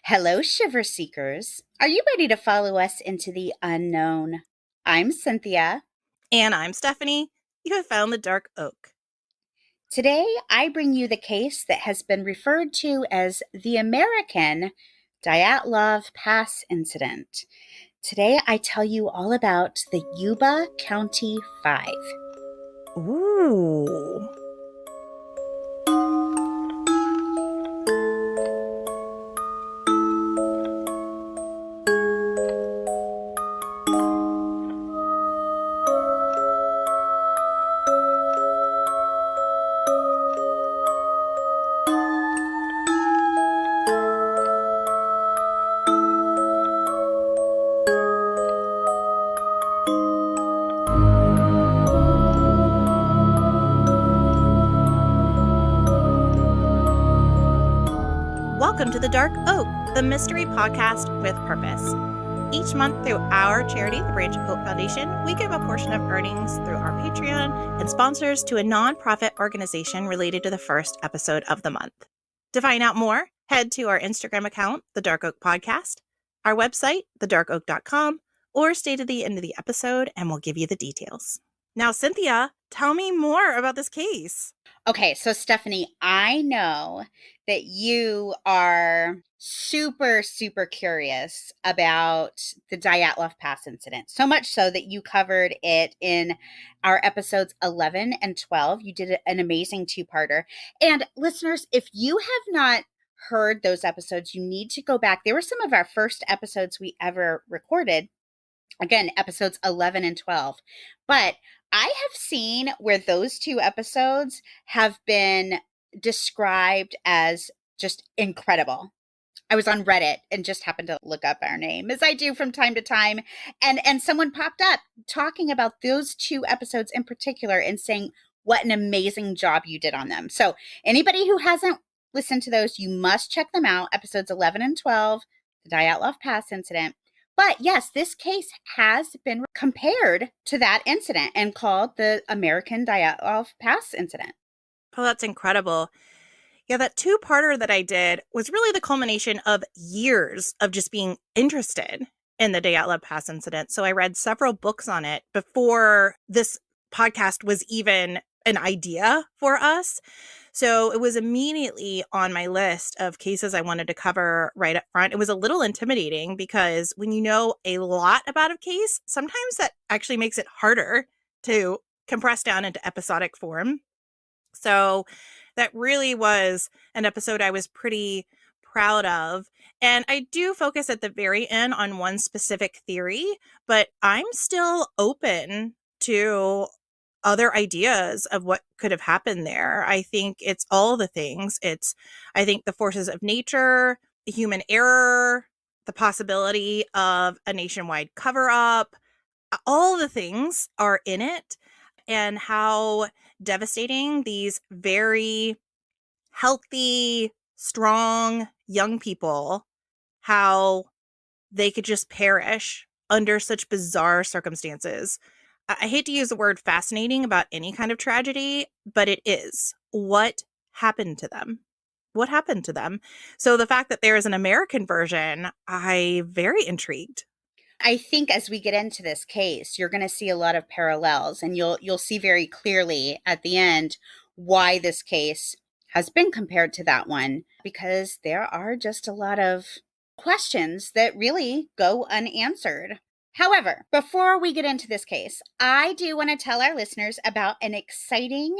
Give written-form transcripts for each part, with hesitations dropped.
Hello, Shiver Seekers. Are you ready to follow us into the unknown? I'm Cynthia. And I'm Stephanie. You have found the Dark Oak. Today, I bring you the case that has been referred to as the American Dyatlov Pass Incident. Today, I tell you all about the Yuba County Five. Ooh. Welcome to the Dark Oak, the mystery podcast with purpose. Each month through our charity, the Branch of Hope Foundation, we give a portion of earnings through our Patreon and sponsors to a nonprofit organization related to the first episode of the month. To find out more, head to our Instagram account, The Dark Oak Podcast, our website, thedarkoak.com, or stay to the end of the episode and we'll give you the details. Now, Cynthia, tell me more about this case. Okay, so Stephanie, I know that you are super curious about the Dyatlov Pass incident. So much so that you covered it in our episodes 11 and 12. You did an amazing two-parter. And listeners, if you have not heard those episodes, you need to go back. They were some of our first episodes we ever recorded. Again, episodes 11 and 12. But I have seen where those two episodes have been described as just incredible. I was on Reddit and just happened to look up our name, as I do from time to time. And someone popped up talking about those two episodes in particular and saying what an amazing job you did on them. So anybody who hasn't listened to those, you must check them out. Episodes 11 and 12, the Dyatlov Pass incident. But yes, this case has been compared to that incident and called the American Dyatlov Pass Incident. Oh, that's incredible. Yeah, that two-parter that I did was really the culmination of years of just being interested in the Dyatlov Pass incident. So I read several books on it before this podcast was even an idea for us. So it was immediately on my list of cases I wanted to cover right up front. It was a little intimidating because when you know a lot about a case, sometimes that actually makes it harder to compress down into episodic form. So that really was an episode I was pretty proud of. And I do focus at the very end on one specific theory, but I'm still open to other ideas of what could have happened there. I think it's all the things. I think the forces of nature, the human error, the possibility of a nationwide cover-up, all the things are in it, and how devastating these very healthy, strong young people, how they could just perish under such bizarre circumstances. I hate to use the word fascinating about any kind of tragedy, but it is. What happened to them? What happened to them? So the fact that there is an American version, I'm very intrigued. I think as we get into this case, you're going to see a lot of parallels, and you'll see very clearly at the end why this case has been compared to that one, because there are just a lot of questions that really go unanswered. However, before we get into this case, I do want to tell our listeners about an exciting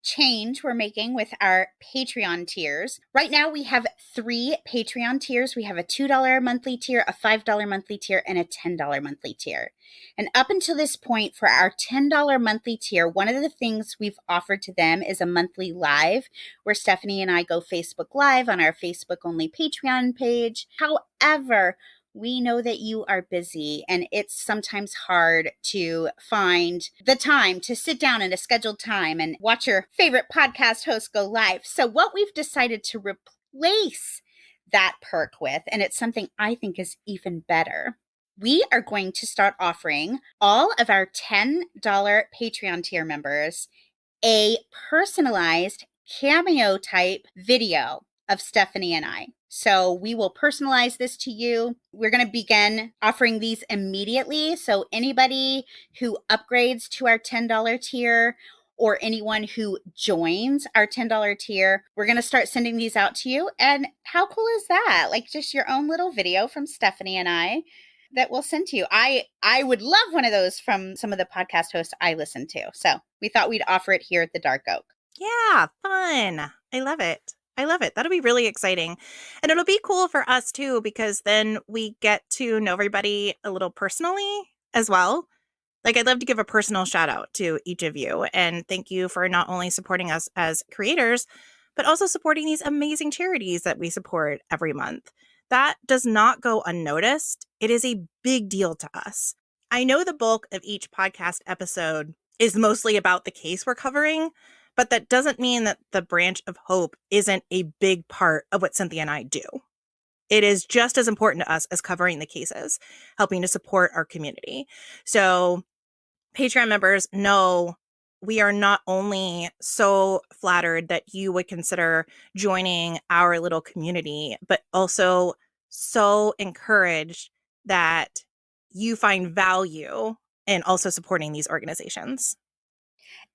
change we're making with our Patreon tiers. Right now, we have 3 Patreon tiers. We have a $2 monthly tier, a $5 monthly tier, and a $10 monthly tier. And up until this point, for our $10 monthly tier, one of the things we've offered to them is a monthly live where Stephanie and I go Facebook Live on our Facebook-only Patreon page. However, we know that you are busy and it's sometimes hard to find the time to sit down at a scheduled time and watch your favorite podcast host go live. So what we've decided to replace that perk with, and it's something I think is even better, we are going to start offering all of our $10 Patreon tier members a personalized cameo type video of Stephanie and I. So we will personalize this to you. We're going to begin offering these immediately. So anybody who upgrades to our $10 tier or anyone who joins our $10 tier, we're going to start sending these out to you. And how cool is that? Like just your own little video from Stephanie and I that we'll send to you. I would love one of those from some of the podcast hosts I listen to. So we thought we'd offer it here at the Dark Oak. Yeah, fun. I love it. I love it. That'll be really exciting. And it'll be cool for us too, because then we get to know everybody a little personally as well. Like, I'd love to give a personal shout out to each of you. And thank you for not only supporting us as creators, but also supporting these amazing charities that we support every month. That does not go unnoticed. It is a big deal to us. I know the bulk of each podcast episode is mostly about the case we're covering, but that doesn't mean that the branch of hope isn't a big part of what Cynthia and I do. It is just as important to us as covering the cases, helping to support our community. So Patreon members know we are not only so flattered that you would consider joining our little community, but also so encouraged that you find value in also supporting these organizations.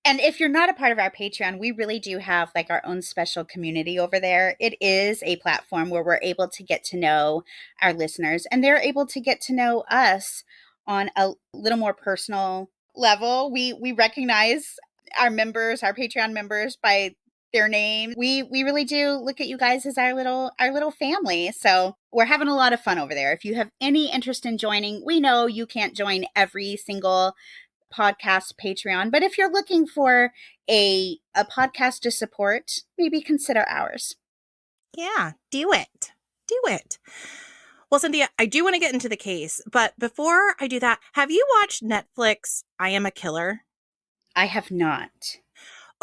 And if you're not a part of our Patreon, we really do have like our own special community over there. It is a platform where we're able to get to know our listeners and they're able to get to know us on a little more personal level. We recognize our members, our Patreon members by their name. We really do look at you guys as our little family. So we're having a lot of fun over there. If you have any interest in joining, we know you can't join every single podcast Patreon, but if you're looking for a podcast to support, maybe consider ours. Yeah, do it. Do it. Well, Cynthia, I do want to get into the case, but before I do that, have you watched Netflix I Am a Killer? I have not.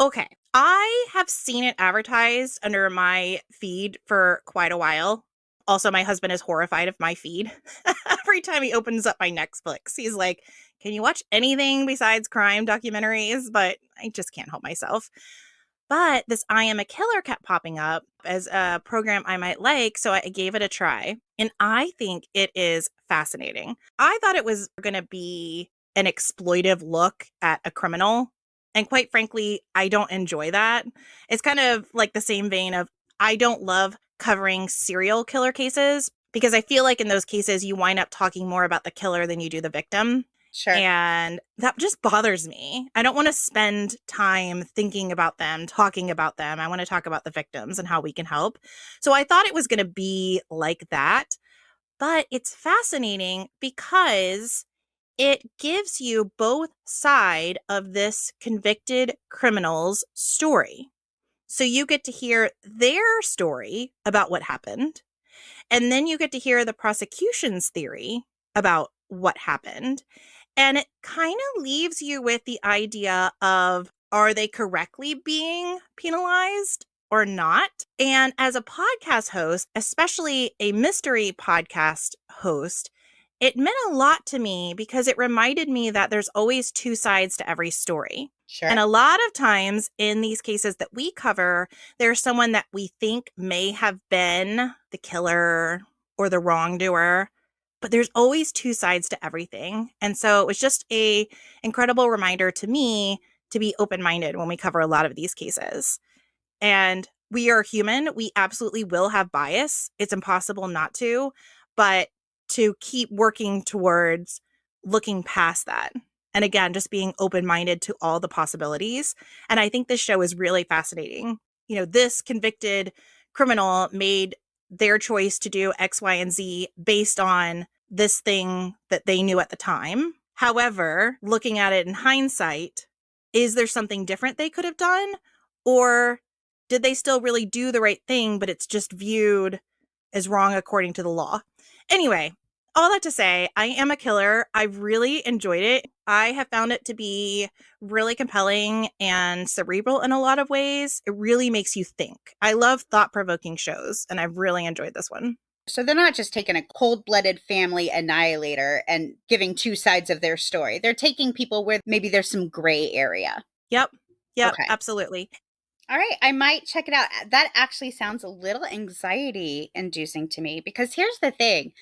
Okay. I have seen it advertised under my feed for quite a while. Also, my husband is horrified of my feed. Every time he opens up my Netflix, he's like, can you watch anything besides crime documentaries? But I just can't help myself. But this I Am a Killer kept popping up as a program I might like, so I gave it a try. And I think it is fascinating. I thought it was going to be an exploitive look at a criminal. And quite frankly, I don't enjoy that. It's kind of like the same vein of I don't love covering serial killer cases because I feel like in those cases you wind up talking more about the killer than you do the victim. Sure. And that just bothers me. I don't want to spend time thinking about them, talking about them. I want to talk about the victims and how we can help. So I thought it was going to be like that. But it's fascinating because it gives you both side of this convicted criminal's story. So you get to hear their story about what happened. And then you get to hear the prosecution's theory about what happened. And it kind of leaves you with the idea of, are they correctly being penalized or not? And as a podcast host, especially a mystery podcast host, it meant a lot to me because it reminded me that there's always two sides to every story. Sure. And a lot of times in these cases that we cover, there's someone that we think may have been the killer or the wrongdoer, but there's always two sides to everything. And so it was just a incredible reminder to me to be open-minded when we cover a lot of these cases. And we are human. We absolutely will have bias. It's impossible not to, but to keep working towards looking past that. And again, just being open-minded to all the possibilities. And I think this show is really fascinating. You know, this convicted criminal made their choice to do X, Y, and Z based on this thing that they knew at the time. However, looking at it in hindsight, is there something different they could have done? Or did they still really do the right thing, but it's just viewed as wrong according to the law? Anyway, all that to say, I Am a Killer. I really enjoyed it. I have found it to be really compelling and cerebral in a lot of ways. It really makes you think. I love thought-provoking shows, and I've really enjoyed this one. So they're not just taking a cold-blooded family annihilator and giving two sides of their story. They're taking people where maybe there's some gray area. Yep, Okay. absolutely. All right, I might check it out. That actually sounds a little anxiety inducing to me because here's the thing.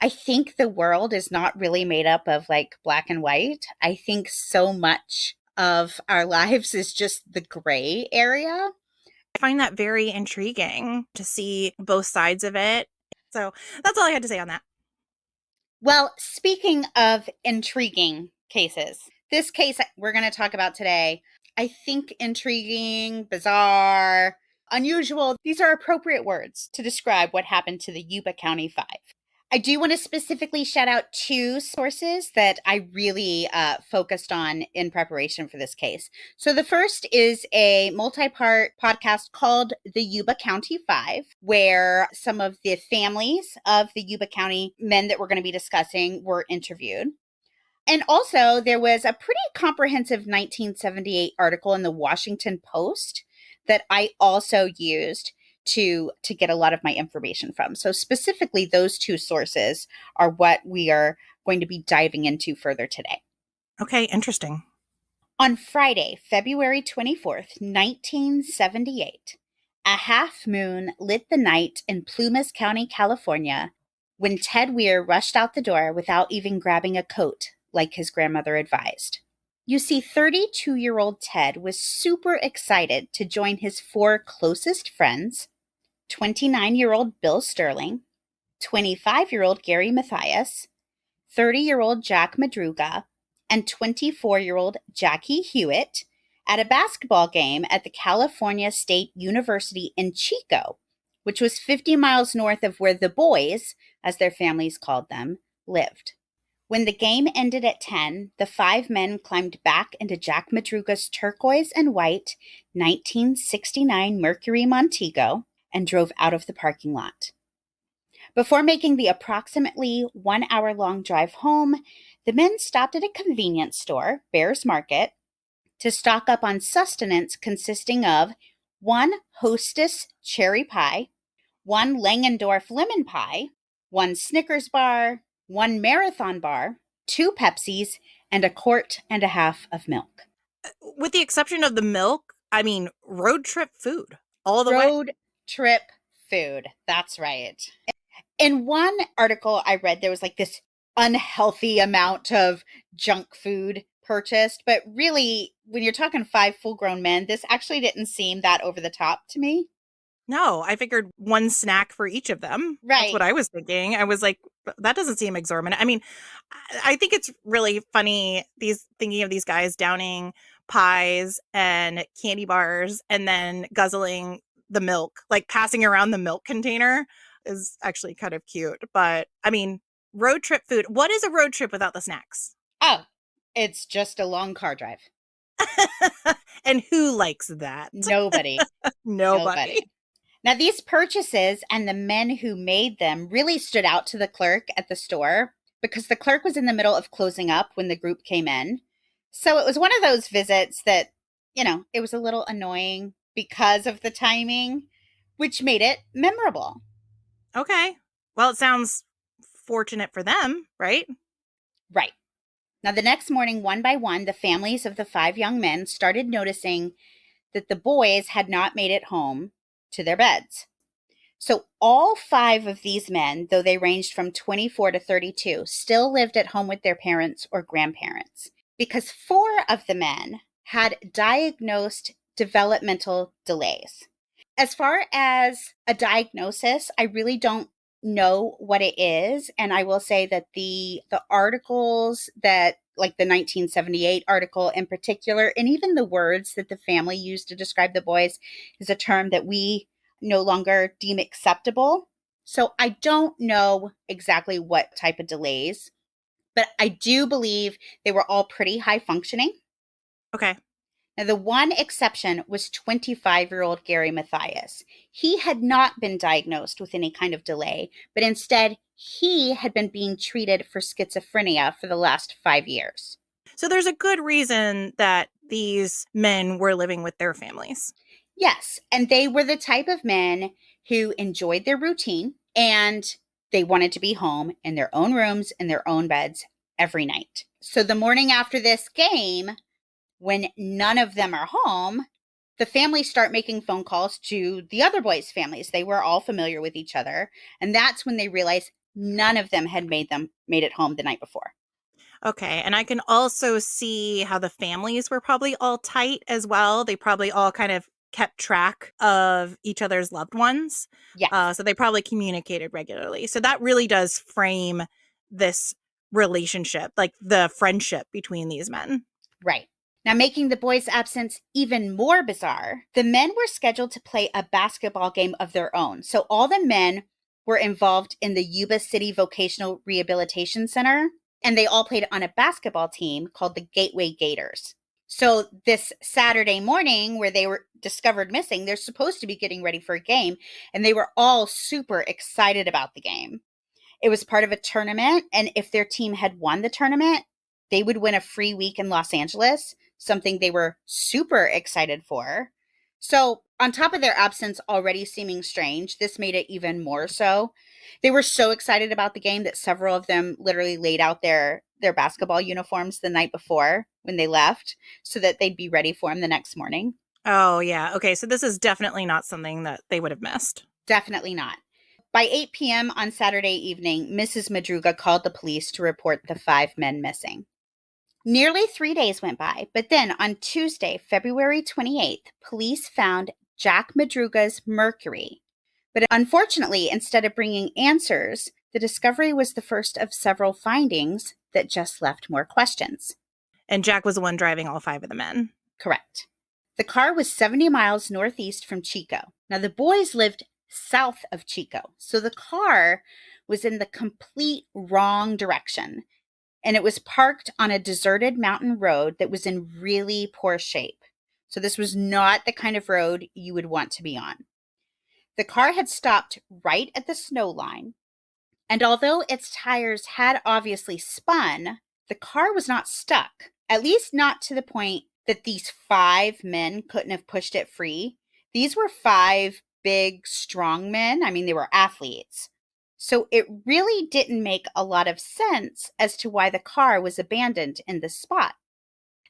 I think the world is not really made up of like black and white. I think so much of our lives is just the gray area. I find that very intriguing to see both sides of it. So that's all I had to say on that. Well, speaking of intriguing cases, this case we're going to talk about today, I think intriguing, bizarre, unusual, these are appropriate words to describe what happened to the Yuba County Five. I do want to specifically shout out two sources that I really focused on in preparation for this case. So the first is a multi-part podcast called the Yuba County Five, where some of the families of the Yuba County men that we're going to be discussing were interviewed. And also, there was a pretty comprehensive 1978 article in the Washington Post that I also used to get a lot of my information from. So specifically, those two sources are what we are going to be diving into further today. Okay, interesting. On Friday, February 24th, 1978, a half moon lit the night in Plumas County, California, when Ted Weir rushed out the door without even grabbing a coat like his grandmother advised. You see, 32-year-old Ted was super excited to join his four closest friends, 29-year-old Bill Sterling, 25-year-old Gary Mathias, 30-year-old Jack Madruga, and 24-year-old Jackie Hewitt at a basketball game at the California State University in Chico, which was 50 miles north of where the boys, as their families called them, lived. When the game ended at 10, the five men climbed back into Jack Madruga's turquoise and white 1969 Mercury Montego and drove out of the parking lot. Before making the approximately 1 hour long drive home, the men stopped at a convenience store, Bears Market, to stock up on sustenance consisting of one Hostess cherry pie, one Langendorf lemon pie, one Snickers bar, one Marathon bar, two Pepsis, and a quart and a half of milk. With the exception of the milk, I mean, road trip food all the way. Road trip food. That's right. In one article I read, there was like this unhealthy amount of junk food purchased. But really, when you're talking five full grown men, this actually didn't seem that over the top to me. No, I figured one snack for each of them. Right. That's what I was thinking. I was like, that doesn't seem exorbitant. I mean, I think it's really funny thinking of these guys downing pies and candy bars and then guzzling the milk, like passing around the milk container is actually kind of cute. But I mean, road trip food. What is a road trip without the snacks? Oh, it's just a long car drive. And who likes that? Nobody. Nobody. Now, these purchases and the men who made them really stood out to the clerk at the store because the clerk was in the middle of closing up when the group came in. So it was one of those visits that, it was a little annoying because of the timing, which made it memorable. Okay. Well, it sounds fortunate for them, right? Right. Now, the next morning, one by one, the families of the five young men started noticing that the boys had not made it home to their beds. So all five of these men, though they ranged from 24 to 32, still lived at home with their parents or grandparents because four of the men had diagnosed developmental delays. As far as a diagnosis, I really don't know what it is. And I will say that the articles that, like the 1978 article in particular, and even the words that the family used to describe the boys is a term that we no longer deem acceptable. So I don't know exactly what type of delays, but I do believe they were all pretty high functioning. Okay. Now, the one exception was 25-year-old Gary Mathias. He had not been diagnosed with any kind of delay, but instead he had been being treated for schizophrenia for the last 5 years. So there's a good reason that these men were living with their families. Yes, and they were the type of men who enjoyed their routine and they wanted to be home in their own rooms, in their own beds every night. So the morning after this game, when none of them are home, The families start making phone calls to the other boys' families. They were all familiar with each other. And that's when they realized none of them had made it home the night before. Okay. And I can also see how the families were probably all tight as well. They probably all kind of kept track of each other's loved ones. Yes. So they probably communicated regularly. So that really does frame this relationship, like the friendship between these men. Right. Now, making the boys' absence even more bizarre, the men were scheduled to play a basketball game of their own. So all the men were involved in the Yuba City Vocational Rehabilitation Center, and they all played on a basketball team called the Gateway Gators. So this Saturday morning where they were discovered missing, they're supposed to be getting ready for a game, and they were all super excited about the game. It was part of a tournament, and if their team had won the tournament, they would win a free week in Los Angeles, something they were super excited for. So, on top of their absence already seeming strange, this made it even more so. They were so excited about the game that several of them literally laid out their basketball uniforms the night before when they left so that they'd be ready for them the next morning. Oh, yeah. Okay. So this is definitely not something that they would have missed. Definitely not. By 8 p.m. on Saturday evening, Mrs. Madruga called the police to report the 5 men missing. Nearly 3 days went by, but then on Tuesday, February 28th, police found Jack Madruga's Mercury. But unfortunately, instead of bringing answers, the discovery was the first of several findings that just left more questions. And Jack was the one driving all 5 of the men. Correct. The car was 70 miles northeast from Chico. Now, the boys lived south of Chico, so the car was in the complete wrong direction, and it was parked on a deserted mountain road that was in really poor shape. So this was not the kind of road you would want to be on. The car had stopped right at the snow line, and although its tires had obviously spun, the car was not stuck, at least not to the point that these 5 men couldn't have pushed it free. These were 5 big, strong men. I mean, they were athletes. So it really didn't make a lot of sense as to why the car was abandoned in this spot.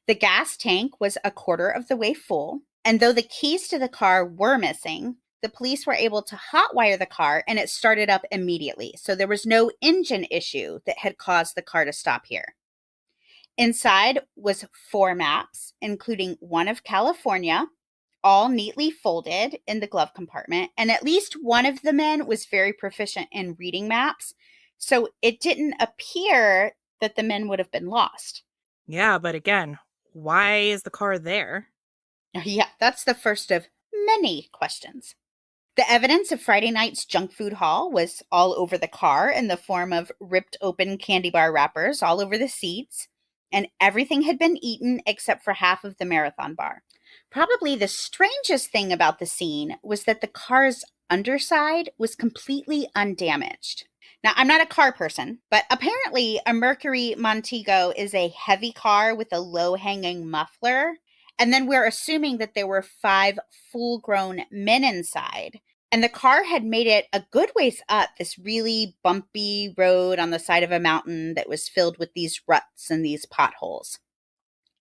The gas tank was a quarter of the way full, and though the keys to the car were missing, the police were able to hotwire the car and it started up immediately. So there was no engine issue that had caused the car to stop here. Inside was 4 maps, including one of California, all neatly folded in the glove compartment, and at least one of the men was very proficient in reading maps, so it didn't appear that the men would have been lost. Yeah, but again, why is the car there? Yeah, that's the first of many questions. The evidence of Friday night's junk food haul was all over the car in the form of ripped open candy bar wrappers all over the seats, and everything had been eaten except for half of the marathon bar. Probably the strangest thing about the scene was that the car's underside was completely undamaged. Now, I'm not a car person, but apparently a Mercury Montego is a heavy car with a low-hanging muffler. And then we're assuming that there were 5 full-grown men inside. And the car had made it a good ways up this really bumpy road on the side of a mountain that was filled with these ruts and these potholes.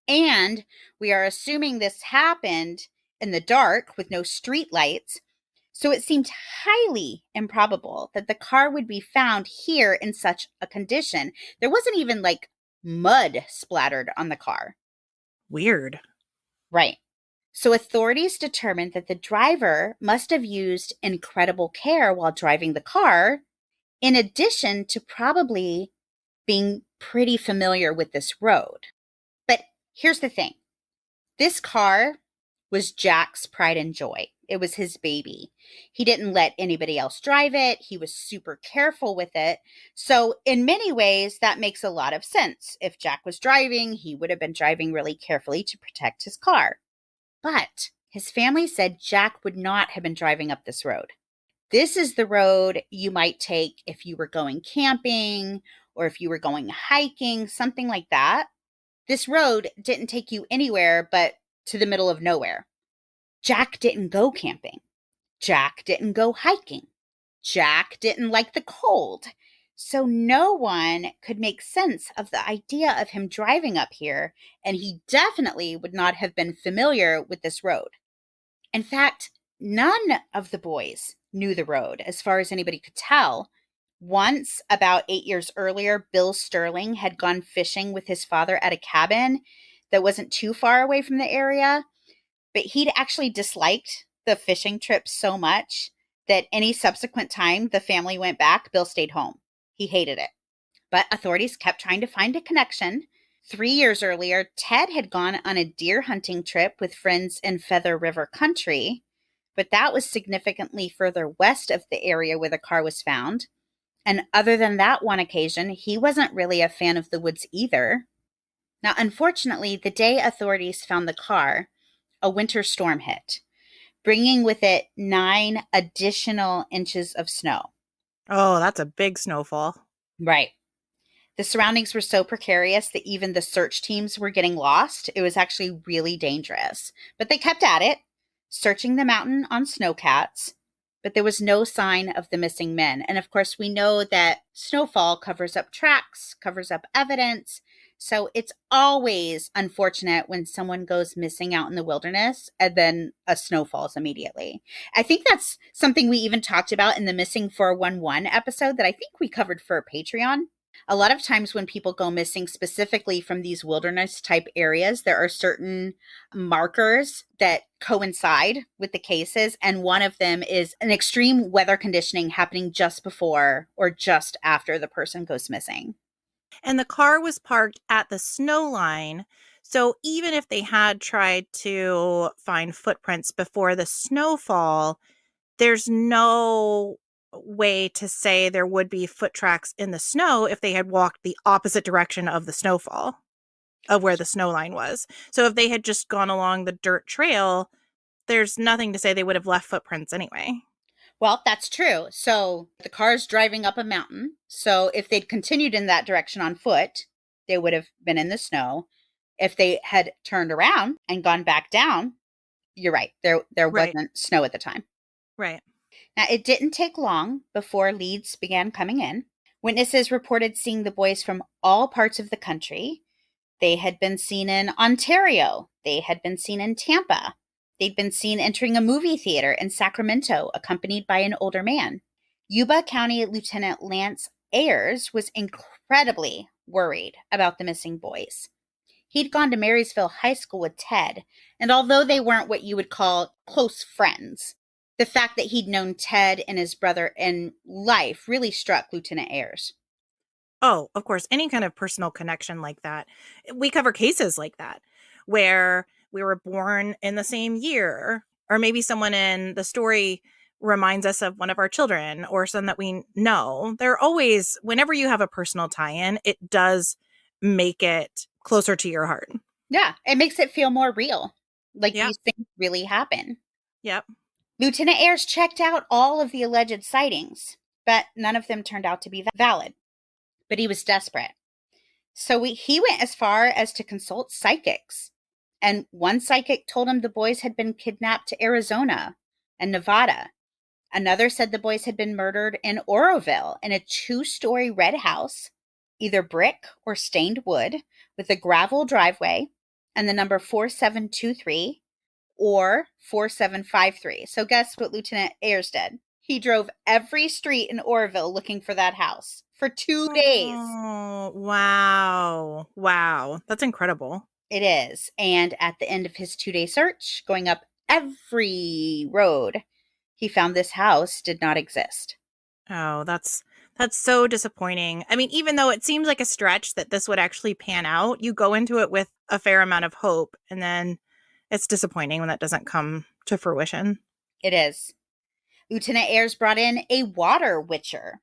And we are assuming this happened in the dark with no street lights. So it seemed highly improbable that the car would be found here in such a condition. There wasn't even like mud splattered on the car. Weird. Right. So authorities determined that the driver must have used incredible care while driving the car, in addition to probably being pretty familiar with this road. But here's the thing. This car was Jack's pride and joy. It was his baby. He didn't let anybody else drive it. He was super careful with it. So in many ways, that makes a lot of sense. If Jack was driving, he would have been driving really carefully to protect his car. But his family said Jack would not have been driving up this road. This is the road you might take if you were going camping or if you were going hiking, something like that. This road didn't take you anywhere but to the middle of nowhere. Jack didn't go camping. Jack didn't go hiking. Jack didn't like the cold. So no one could make sense of the idea of him driving up here, and he definitely would not have been familiar with this road. In fact, none of the boys knew the road, as far as anybody could tell. Once, about 8 years earlier, Bill Sterling had gone fishing with his father at a cabin that wasn't too far away from the area, but he'd actually disliked the fishing trip so much that any subsequent time the family went back, Bill stayed home. He hated it. But authorities kept trying to find a connection. 3 years earlier, Ted had gone on a deer hunting trip with friends in Feather River Country, but that was significantly further west of the area where the car was found. And other than that one occasion, he wasn't really a fan of the woods either. Now, unfortunately, the day authorities found the car, a winter storm hit, bringing with it 9 additional inches of snow. Oh, that's a big snowfall. Right. The surroundings were so precarious that even the search teams were getting lost. It was actually really dangerous. But they kept at it, searching the mountain on snowcats, but there was no sign of the missing men. And of course, we know that snowfall covers up tracks, covers up evidence. So it's always unfortunate when someone goes missing out in the wilderness and then a snow falls immediately. I think that's something we even talked about in the Missing 411 episode that I think we covered for Patreon. A lot of times when people go missing specifically from these wilderness type areas, there are certain markers that coincide with the cases. And one of them is an extreme weather conditioning happening just before or just after the person goes missing. And the car was parked at the snow line. So even if they had tried to find footprints before the snowfall, there's no way to say there would be foot tracks in the snow if they had walked the opposite direction of the snowfall, of where the snow line was. So if they had just gone along the dirt trail, there's nothing to say they would have left footprints anyway. Well, that's true. So the car's driving up a mountain. So if they'd continued in that direction on foot, they would have been in the snow. If they had turned around and gone back down, you're right. There Right. wasn't snow at the time. Right. Now, it didn't take long before leads began coming in. Witnesses reported seeing the boys from all parts of the country. They had been seen in Ontario. They had been seen in Tampa. They'd been seen entering a movie theater in Sacramento, accompanied by an older man. Yuba County Lieutenant Lance Ayers was incredibly worried about the missing boys. He'd gone to Marysville High School with Ted, and although they weren't what you would call close friends, the fact that he'd known Ted and his brother in life really struck Lieutenant Ayers. Oh, of course, any kind of personal connection like that. We cover cases like that where we were born in the same year, or maybe someone in the story reminds us of one of our children or someone that we know. They're always, whenever you have a personal tie-in, it does make it closer to your heart. Yeah, it makes it feel more real, like Yeah. these things really happen. Yep. Lieutenant Ayers checked out all of the alleged sightings, but none of them turned out to be valid. But he was desperate. So he went as far as to consult psychics. And one psychic told him the boys had been kidnapped to Arizona and Nevada. Another said the boys had been murdered in Oroville in a 2-story red house, either brick or stained wood, with a gravel driveway and the number 4723 or 4753. So guess what Lieutenant Ayers did? He drove every street in Oroville looking for that house for 2 days. Oh, wow. Wow. That's incredible. It is. And at the end of his 2-day search, going up every road, he found this house did not exist. Oh, that's so disappointing. I mean, even though it seems like a stretch that this would actually pan out, you go into it with a fair amount of hope, and then it's disappointing when that doesn't come to fruition. It is. Lieutenant Ayers brought in a water witcher.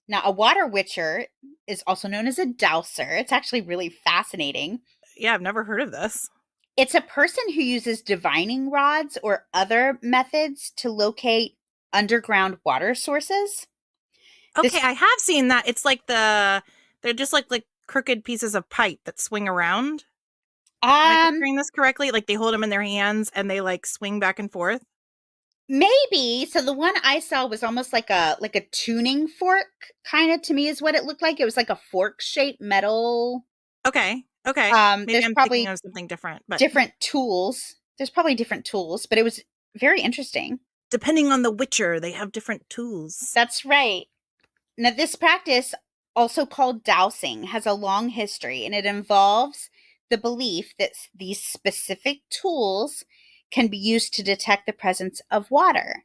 Now, a water witcher is also known as a dowser. It's actually really fascinating. Yeah, I've never heard of this. It's a person who uses divining rods or other methods to locate underground water sources. Okay, I have seen that. It's like they're just like crooked pieces of pipe that swing around. Am I picturing this correctly? Like they hold them in their hands and they like swing back and forth? Maybe. So the one I saw was almost like a tuning fork, kind of, to me, is what it looked like. It was like a fork-shaped metal. Okay. Maybe There's I'm probably thinking of something different. But different tools. There's probably different tools, but it was Very interesting. Depending on the witcher, they have different tools. That's right. Now, this practice, also called dowsing, has a long history, and it involves the belief that these specific tools can be used to detect the presence of water.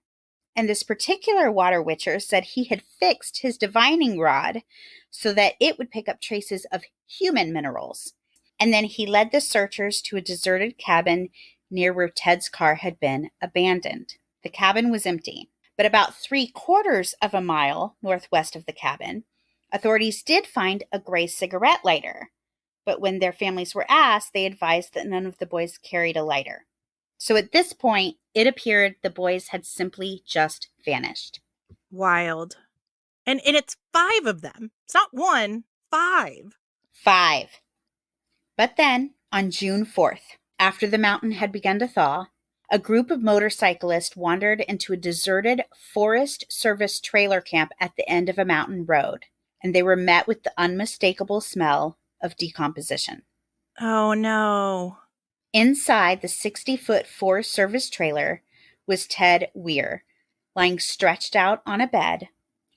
And this particular water witcher said he had fixed his divining rod so that it would pick up traces of human minerals. And then he led the searchers to a deserted cabin near where Ted's car had been abandoned. The cabin was empty, but about 3/4 of a mile northwest of the cabin, authorities did find a gray cigarette lighter. But when their families were asked, they advised that none of the boys carried a lighter. So at this point, it appeared the boys had simply just vanished. Wild. And it's 5 of them. It's not 1, 5. 5. But then, on June 4th, after the mountain had begun to thaw, a group of motorcyclists wandered into a deserted Forest Service trailer camp at the end of a mountain road, and they were met with the unmistakable smell of decomposition. Oh, no. Inside the 60-foot Forest Service trailer was Ted Weir, lying stretched out on a bed,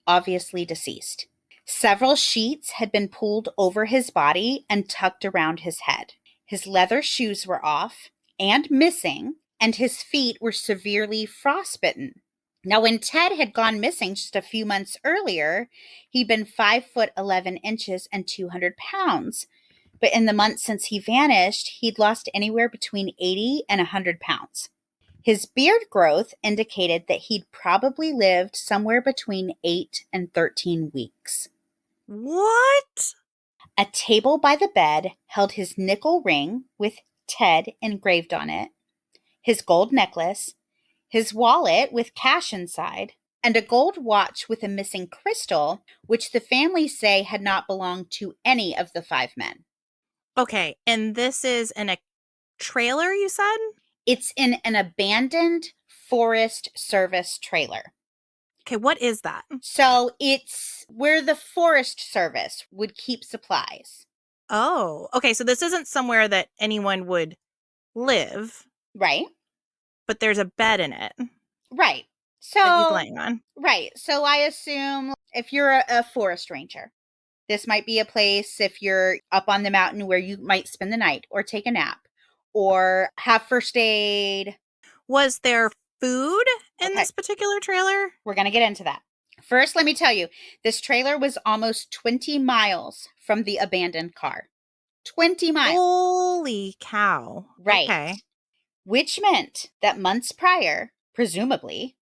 obviously deceased. Several sheets had been pulled over his body and tucked around his head. His leather shoes were off and missing, and his feet were severely frostbitten. Now, when Ted had gone missing just a few months earlier, he'd been 5 foot 11 inches and 200 pounds. But in the months since he vanished, he'd lost anywhere between 80 and 100 pounds. His beard growth indicated that he'd probably lived somewhere between 8 and 13 weeks. What? A table by the bed held his nickel ring with Ted engraved on it, his gold necklace, his wallet with cash inside, and a gold watch with a missing crystal, which the family say had not belonged to any of the 5 men. Okay, and this is in a trailer, you said? It's in an abandoned Forest Service trailer. Okay, what is that? So it's where the Forest Service would keep supplies. Oh, okay, so this isn't somewhere that anyone would live. Right. But there's a bed in it. Right. So that he's laying on. Right. So I assume if you're a forest ranger, this might be a place if you're up on the mountain where you might spend the night or take a nap or have first aid. Was there food in this particular trailer? We're going to get into that. First, let me tell you, this trailer was almost 20 miles from the abandoned car. 20 miles. Holy cow. Right. Okay. Which meant that months prior, presumably,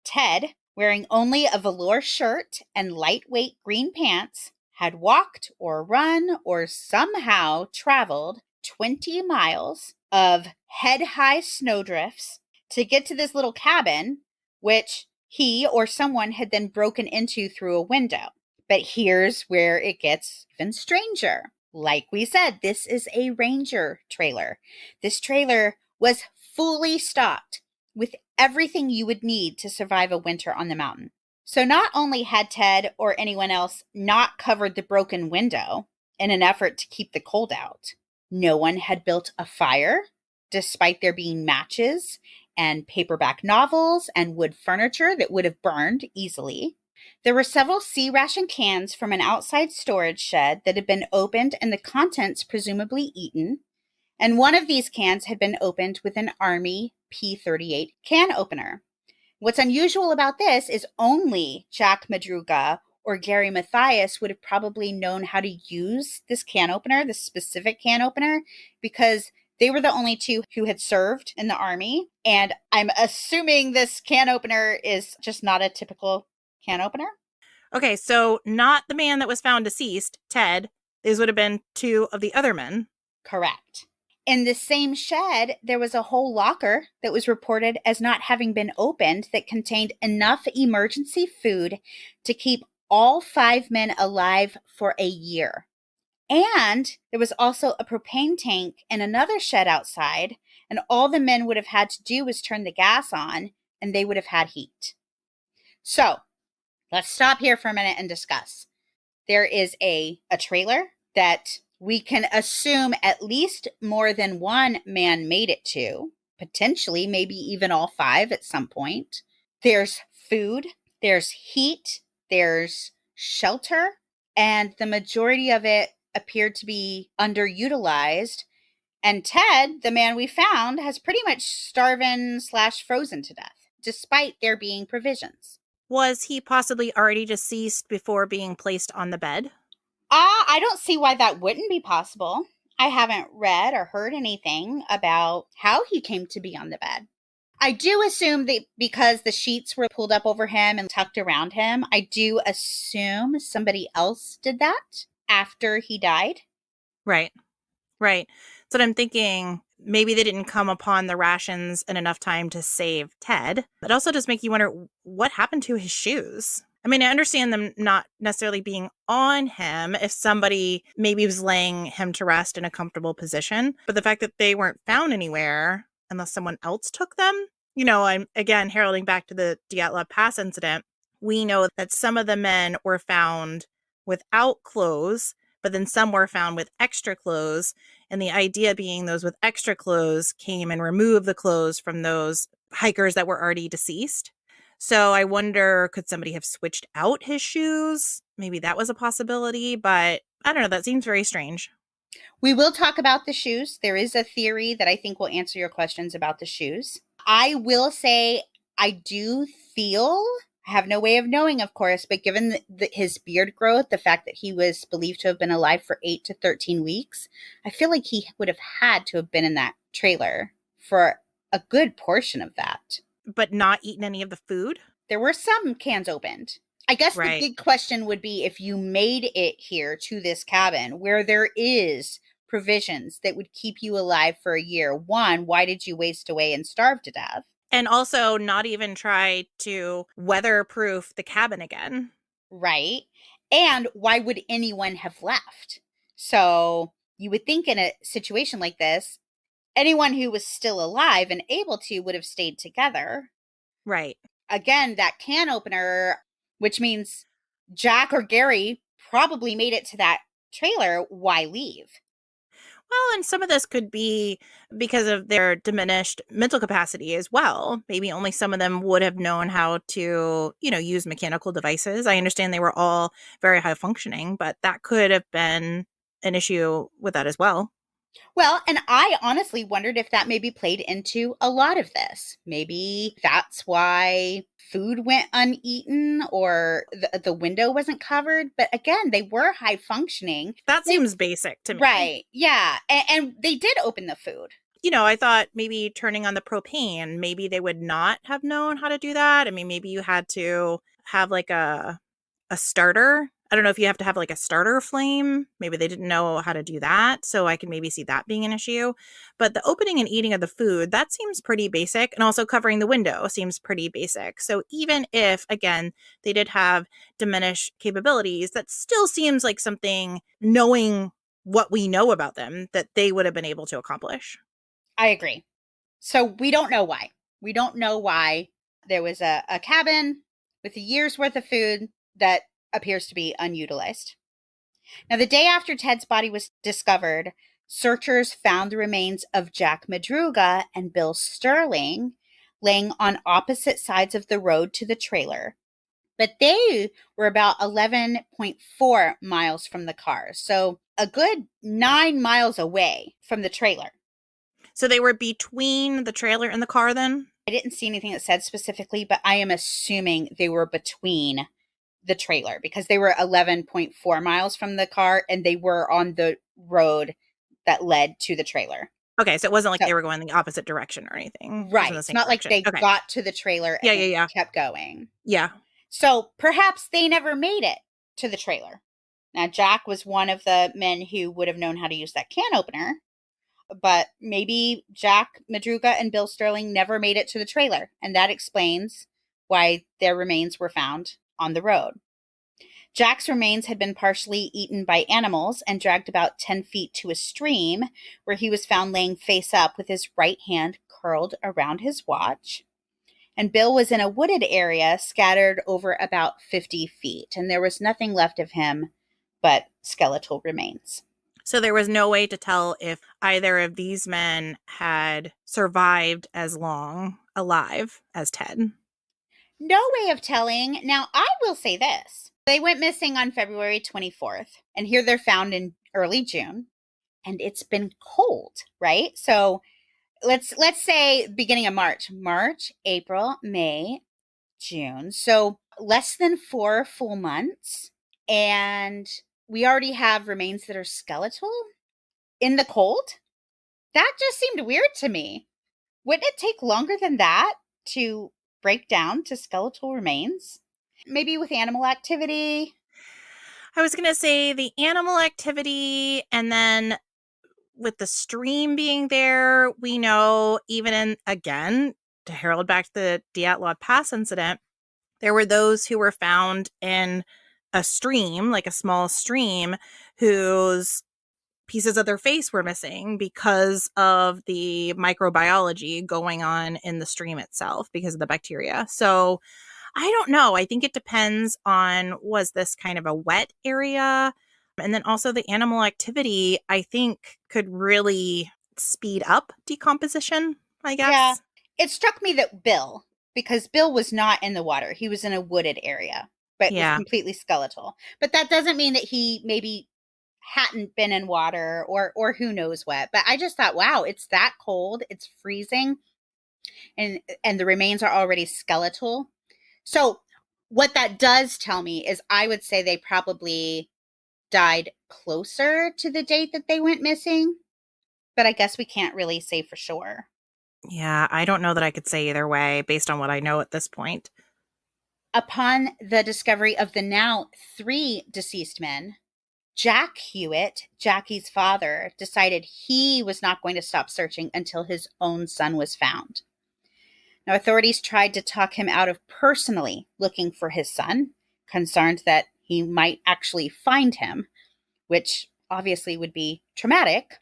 Ted, wearing only a velour shirt and lightweight green pants, had walked or run or somehow traveled 20 miles of head-high snowdrifts to get to this little cabin, which he or someone had then broken into through a window. But here's where it gets even stranger. Like we said, this is a ranger trailer. This trailer was fully stocked with everything you would need to survive a winter on the mountain. So not only had Ted or anyone else not covered the broken window in an effort to keep the cold out, no one had built a fire, despite there being matches and paperback novels and wood furniture that would have burned easily. There were several sea ration cans from an outside storage shed that had been opened and the contents presumably eaten. And one of these cans had been opened with an Army P-38 can opener. What's unusual about this is only Jack Madruga or Gary Mathias would have probably known how to use this can opener, this specific can opener, because they were the only two who had served in the Army. And I'm assuming this can opener is just not a typical can opener. Okay, so not the man that was found deceased, Ted. These would have been 2 of the other men. Correct. In the same shed, there was a whole locker that was reported as not having been opened that contained enough emergency food to keep all 5 men alive for a year. And there was also a propane tank in another shed outside, and all the men would have had to do was turn the gas on, and they would have had heat. So, let's stop here for a minute and discuss. There is a trailer that we can assume at least more than one man made it to. potentially maybe even all five at some point. There's food, there's heat, there's shelter, and the majority of it appeared to be underutilized. And Ted, the man we found, has pretty much starving/frozen to death, despite there being provisions. Was he possibly already deceased before being placed on the bed? I don't see why that wouldn't be possible. I haven't read or heard anything about how he came to be on the bed. I do assume that because the sheets were pulled up over him and tucked around him, I do assume somebody else did that after he died. Right. Right. So I'm thinking maybe they didn't come upon the rations in enough time to save Ted. It also does make you wonder what happened to his shoes. I mean, I understand them not necessarily being on him if somebody maybe was laying him to rest in a comfortable position, but the fact that they weren't found anywhere unless someone else took them. I'm again heralding back to the Dyatlov Pass incident. We know that some of the men were found without clothes, but then some were found with extra clothes. And the idea being those with extra clothes came and removed the clothes from those hikers that were already deceased. So I wonder, could somebody have switched out his shoes? Maybe that was a possibility, but I don't know. That seems very strange. We will talk about the shoes. There is a theory that I think will answer your questions about the shoes. I will say I do feel, I have no way of knowing, of course, but given his beard growth, the fact that he was believed to have been alive for 8 to 13 weeks, I feel like he would have had to have been in that trailer for a good portion of that. But not eaten any of the food? There were some cans opened. I guess Right. The big question would be if you made it here to this cabin where there is provisions that would keep you alive for a year. One, why did you waste away and starve to death? And also not even try to weatherproof the cabin again. Right. And why would anyone have left? So you would think in a situation like this, anyone who was still alive and able to would have stayed together. Right. Again, that can opener, which means Jack or Gary probably made it to that trailer. Why leave? Well, and some of this could be because of their diminished mental capacity as well. Maybe only some of them would have known how to, use mechanical devices. I understand they were all very high functioning, but that could have been an issue with that as well. Well, and I honestly wondered if that maybe played into a lot of this. Maybe that's why food went uneaten or the window wasn't covered. But again, they were high functioning. That seems basic to me. Right. Yeah. And they did open the food. I thought maybe turning on the propane, maybe they would not have known how to do that. I mean, maybe you had to have like a starter. I don't know if you have to have like a starter flame. Maybe they didn't know how to do that. So I can maybe see that being an issue. But the opening and eating of the food, that seems pretty basic. And also covering the window seems pretty basic. So even if, again, they did have diminished capabilities, that still seems like something, knowing what we know about them, that they would have been able to accomplish. I agree. So we don't know why. We don't know why there was a cabin with a year's worth of food that appears to be unutilized. Now, the day after Ted's body was discovered, searchers found the remains of Jack Madruga and Bill Sterling laying on opposite sides of the road to the trailer. But they were about 11.4 miles from the car, so a good 9 miles away from the trailer. So they were between the trailer and the car then? I didn't see anything that said specifically, but I am assuming they were between the trailer because they were 11.4 miles from the car and they were on the road that led to the trailer. Okay, so it wasn't like they were going the opposite direction or anything. Right. It's not like they got to the trailer and kept going. Yeah. So perhaps they never made it to the trailer. Now, Jack was one of the men who would have known how to use that can opener, but maybe Jack Madruga and Bill Sterling never made it to the trailer, and that explains why their remains were found on the road. Jack's remains had been partially eaten by animals and dragged about 10 feet to a stream where he was found laying face up with his right hand curled around his watch. And Bill was in a wooded area scattered over about 50 feet, and there was nothing left of him but skeletal remains. So there was no way to tell if either of these men had survived as long alive as Ted. No way of telling. Now, I will say this. They went missing on February 24th, and here they're found in early June, and it's been cold, right? So let's say beginning of March, April, May, June. So less than 4 full months, and we already have remains that are skeletal in the cold. That just seemed weird to me. Wouldn't it take longer than that to break down to skeletal remains? Maybe with animal activity. I was going to say the animal activity, and then with the stream being there, we know even in, again, to herald back to the Dyatlov Pass incident, there were those who were found in a stream, like a small stream, whose pieces of their face were missing because of the microbiology going on in the stream itself because of the bacteria. So I don't know. I think it depends on, was this kind of a wet area? And then also the animal activity, I think, could really speed up decomposition, I guess. Yeah. It struck me that because Bill was not in the water. He was in a wooded area, but was completely skeletal. But that doesn't mean that he maybe hadn't been in water or who knows what. But I just thought, wow, it's that cold. It's freezing. And the remains are already skeletal. So what that does tell me is I would say they probably died closer to the date that they went missing, but I guess we can't really say for sure. Yeah, I don't know that I could say either way based on what I know at this point. Upon the discovery of the now 3 deceased men, Jack Hewitt, Jackie's father, decided he was not going to stop searching until his own son was found. Now, authorities tried to talk him out of personally looking for his son, concerned that he might actually find him, which obviously would be traumatic.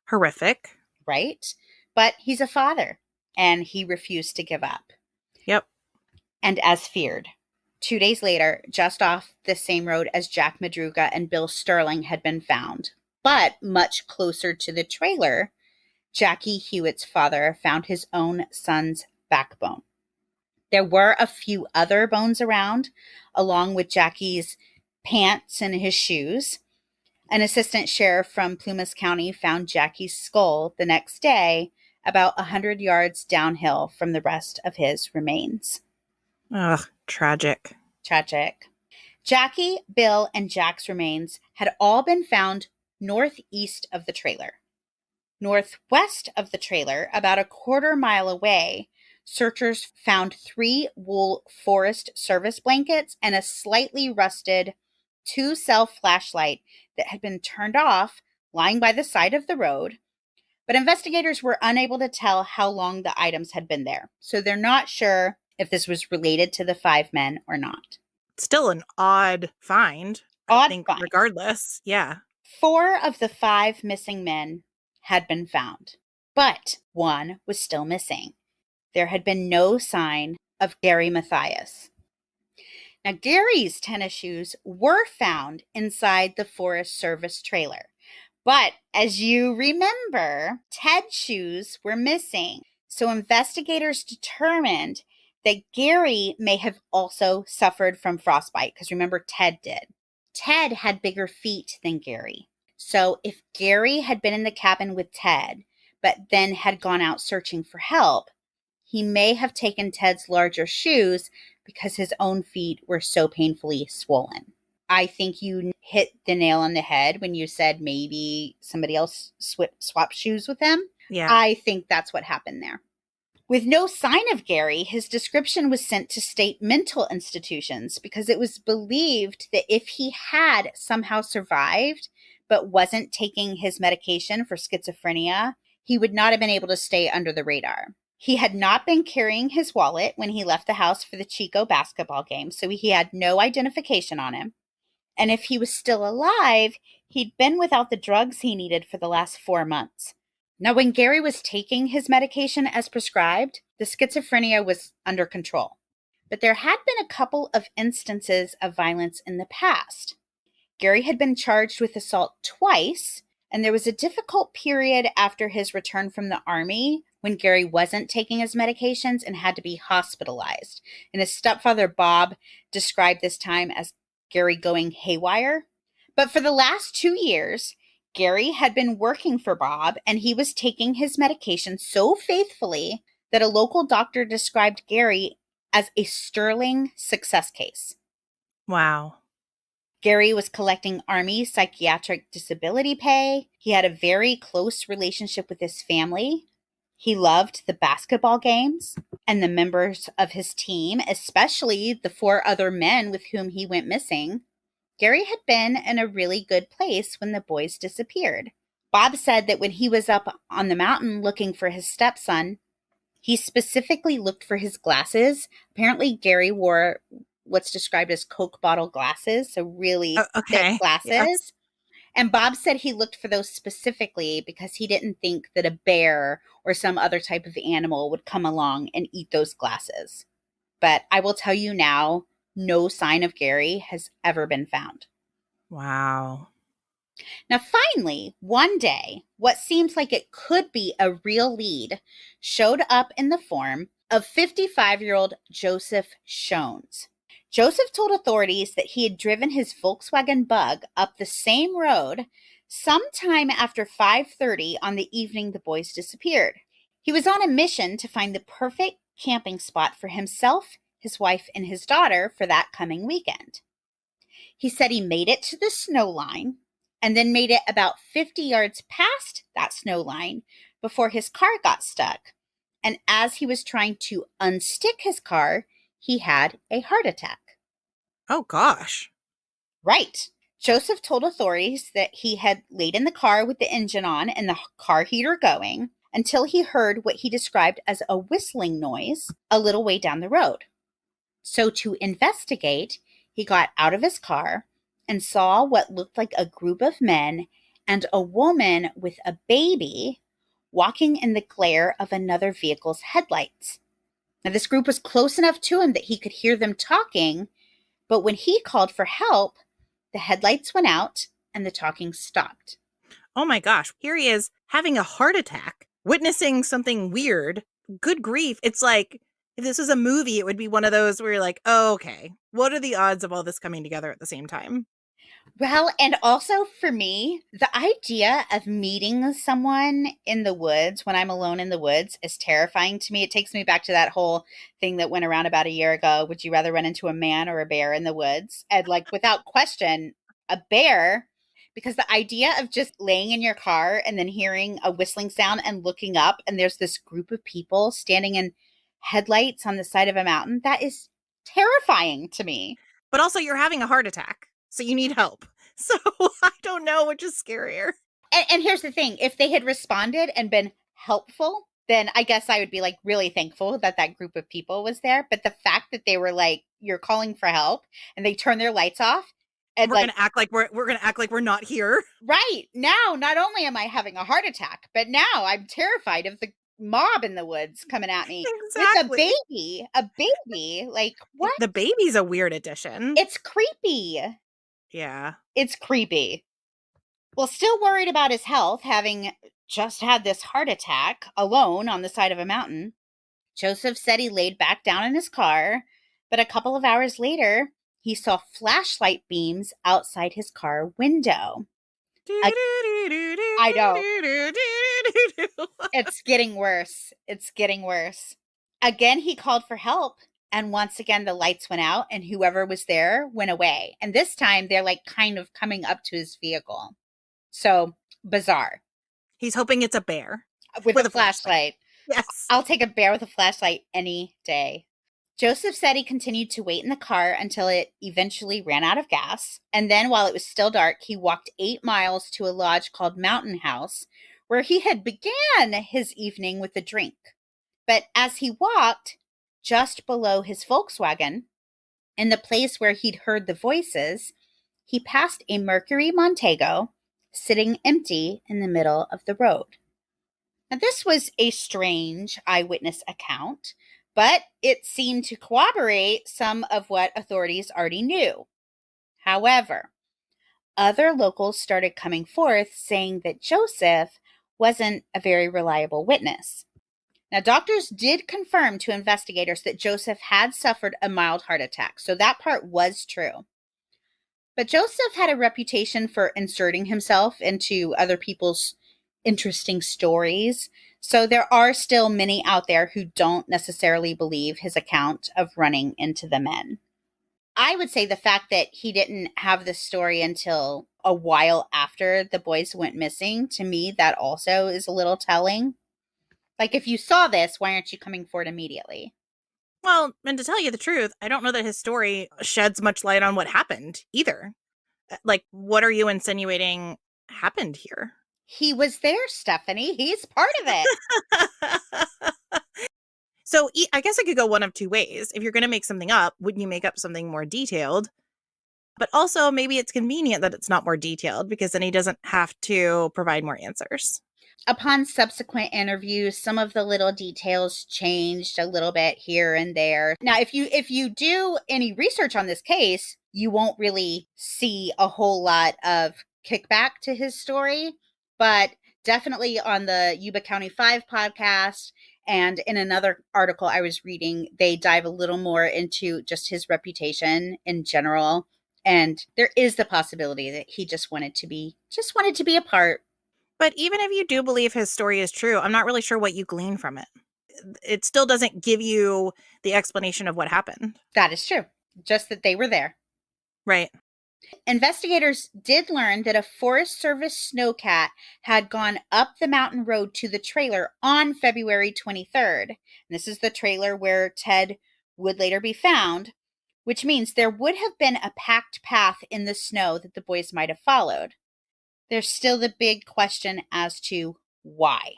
Horrific. Right? But he's a father, and he refused to give up. Yep. And as feared, 2 days later, just off the same road as Jack Madruga and Bill Sterling had been found, but much closer to the trailer, Jackie Hewitt's father found his own son's backbone. There were a few other bones around, along with Jackie's pants and his shoes. An assistant sheriff from Plumas County found Jackie's skull the next day, about 100 yards downhill from the rest of his remains. Ugh, tragic. Tragic. Jackie, Bill, and Jack's remains had all been found northeast of the trailer. Northwest of the trailer, about a quarter mile away, searchers found 3 wool Forest Service blankets and a slightly rusted 2-cell flashlight that had been turned off lying by the side of the road. But investigators were unable to tell how long the items had been there. So they're not sure if this was related to the 5 men or not. Still an odd find. I think, regardless. Yeah. 4 of the 5 missing men had been found, but 1 was still missing. There had been no sign of Gary Mathias. Now, Gary's tennis shoes were found inside the Forest Service trailer. But as you remember, Ted's shoes were missing. So investigators determined that Gary may have also suffered from frostbite, because remember, Ted did. Ted had bigger feet than Gary. So if Gary had been in the cabin with Ted, but then had gone out searching for help, he may have taken Ted's larger shoes because his own feet were so painfully swollen. I think you hit the nail on the head when you said maybe somebody else swapped shoes with him. Yeah. I think that's what happened there. With no sign of Gary, his description was sent to state mental institutions because it was believed that if he had somehow survived but wasn't taking his medication for schizophrenia, he would not have been able to stay under the radar. He had not been carrying his wallet when he left the house for the Chico basketball game, so he had no identification on him. And if he was still alive, he'd been without the drugs he needed for the last 4 months. Now, when Gary was taking his medication as prescribed, the schizophrenia was under control. But there had been a couple of instances of violence in the past. Gary had been charged with assault twice, And there was a difficult period after his return from the Army when Gary wasn't taking his medications and had to be hospitalized. And his stepfather, Bob, described this time as Gary going haywire. But for the last 2 years, Gary had been working for Bob, and he was taking his medication so faithfully that a local doctor described Gary as a sterling success case. Wow. Gary was collecting Army psychiatric disability pay. He had a very close relationship with his family. He loved the basketball games and the members of his team, especially the 4 other men with whom he went missing. Gary had been in a really good place when the boys disappeared. Bob said that when he was up on the mountain looking for his stepson, he specifically looked for his glasses. Apparently, Gary wore what's described as Coke bottle glasses, so really thick glasses. Yes. And Bob said he looked for those specifically because he didn't think that a bear or some other type of animal would come along and eat those glasses. But I will tell you now, no sign of Gary has ever been found. Wow. Now, finally, one day, what seems like it could be a real lead showed up in the form of 55-year-old Joseph Shones. Joseph told authorities that he had driven his Volkswagen Bug up the same road sometime after 5:30 on the evening the boys disappeared. He was on a mission to find the perfect camping spot for himself, his wife, and his daughter for that coming weekend. He said he made it to the snow line and then made it about 50 yards past that snow line before his car got stuck. And as he was trying to unstick his car, he had a heart attack. Oh, gosh. Right. Joseph told authorities that he had laid in the car with the engine on and the car heater going until he heard what he described as a whistling noise a little way down the road. So to investigate, he got out of his car and saw what looked like a group of men and a woman with a baby walking in the glare of another vehicle's headlights. Now, this group was close enough to him that he could hear them talking, but when he called for help, the headlights went out and the talking stopped. Oh my gosh, here he is having a heart attack, witnessing something weird. Good grief. It's like, if this was a movie, it would be one of those where you're like, oh, okay, what are the odds of all this coming together at the same time? Well, and also for me, the idea of meeting someone in the woods when I'm alone in the woods is terrifying to me. It takes me back to that whole thing that went around about a year ago. Would you rather run into a man or a bear in the woods? And like, without question, a bear, because the idea of just laying in your car and then hearing a whistling sound and looking up and there's this group of people standing in headlights on the side of a mountain, that is terrifying to me. But also you're having a heart attack, so you need help. So I don't know which is scarier. And here's the thing. If they had responded and been helpful, then I guess I would be like really thankful that that group of people was there. But the fact that they were like, you're calling for help and they turn their lights off. And we're gonna act like we're not here. Right. Now, not only am I having a heart attack, but now I'm terrified of the mob in the woods coming at me. Exactly. With a baby. Like, what? The baby's a weird addition. It's creepy. Yeah. It's creepy. Well, still worried about his health, having just had this heart attack alone on the side of a mountain, Joseph said he laid back down in his car, but a couple of hours later, he saw flashlight beams outside his car window. I know. It's getting worse. It's getting worse. Again, he called for help. And once again, the lights went out and whoever was there went away. And this time they're like kind of coming up to his vehicle. So bizarre. He's hoping it's a bear. With a flashlight. Yes. I'll take a bear with a flashlight any day. Joseph said he continued to wait in the car until it eventually ran out of gas. And then while it was still dark, he walked 8 miles to a lodge called Mountain House, where he had began his evening with a drink. But as he walked, just below his Volkswagen, in the place where he'd heard the voices, he passed a Mercury Montego sitting empty in the middle of the road. Now, this was a strange eyewitness account, but it seemed to corroborate some of what authorities already knew. However, other locals started coming forth saying that Joseph wasn't a very reliable witness. Now, doctors did confirm to investigators that Joseph had suffered a mild heart attack, so that part was true. But Joseph had a reputation for inserting himself into other people's interesting stories, so there are still many out there who don't necessarily believe his account of running into the men. I would say the fact that he didn't have this story until a while after the boys went missing, to me, that also is a little telling. Like, if you saw this, why aren't you coming forward immediately? Well, and to tell you the truth, I don't know that his story sheds much light on what happened either. Like, what are you insinuating happened here? He was there, Stephanie. He's part of it. So I guess it could go one of two ways. If you're going to make something up, wouldn't you make up something more detailed? But also, maybe it's convenient that it's not more detailed because then he doesn't have to provide more answers. Upon subsequent interviews, some of the little details changed a little bit here and there. Now, if you do any research on this case, you won't really see a whole lot of kickback to his story, but definitely on the Yuba County Five podcast and in another article I was reading, they dive a little more into just his reputation in general. And there is the possibility that he just wanted to be a part. But even if you do believe his story is true, I'm not really sure what you glean from it. It still doesn't give you the explanation of what happened. That is true. Just that they were there. Right. Investigators did learn that a Forest Service snowcat had gone up the mountain road to the trailer on February 23rd. And this is the trailer where Ted would later be found, which means there would have been a packed path in the snow that the boys might have followed. There's still the big question as to why.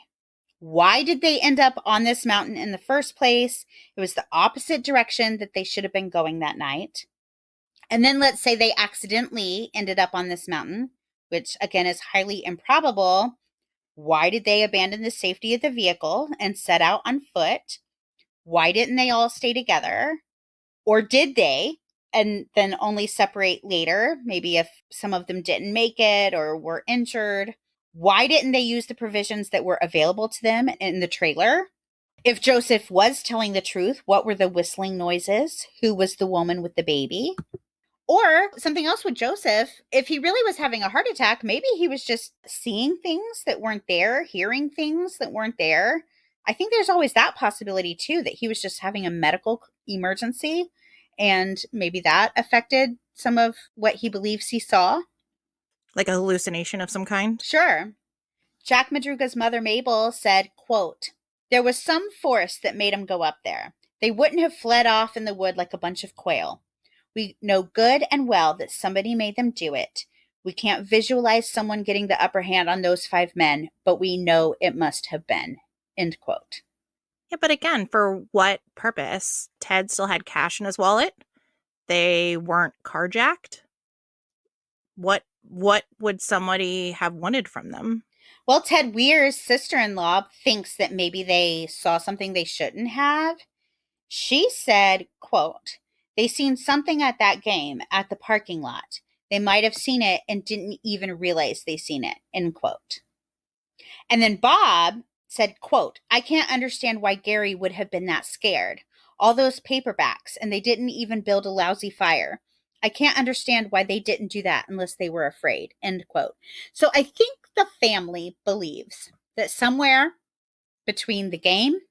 Why did they end up on this mountain in the first place? It was the opposite direction that they should have been going that night. And then let's say they accidentally ended up on this mountain, which again is highly improbable. Why did they abandon the safety of the vehicle and set out on foot? Why didn't they all stay together? Or did they? And then only separate later, maybe if some of them didn't make it or were injured. Why didn't they use the provisions that were available to them in the trailer? If Joseph was telling the truth, what were the whistling noises? Who was the woman with the baby? Or something else with Joseph, if he really was having a heart attack, maybe he was just seeing things that weren't there, hearing things that weren't there. I think there's always that possibility too, that he was just having a medical emergency. And maybe that affected some of what he believes he saw. Like a hallucination of some kind? Sure. Jack Madruga's mother, Mabel, said, quote, "There was some force that made him go up there. They wouldn't have fled off in the wood like a bunch of quail. We know good and well that somebody made them do it. We can't visualize someone getting the upper hand on those 5 men, but we know it must have been." End quote. Yeah, but again, for what purpose? Ted still had cash in his wallet. They weren't carjacked. What would somebody have wanted from them? Well, Ted Weir's sister-in-law thinks that maybe they saw something they shouldn't have. She said, quote, "They seen something at that game at the parking lot. They might have seen it and didn't even realize they seen it," end quote. And then Bob said, quote, "I can't understand why Gary would have been that scared. All those paperbacks, and they didn't even build a lousy fire. I can't understand why they didn't do that unless they were afraid," end quote. So I think the family believes that somewhere between the game,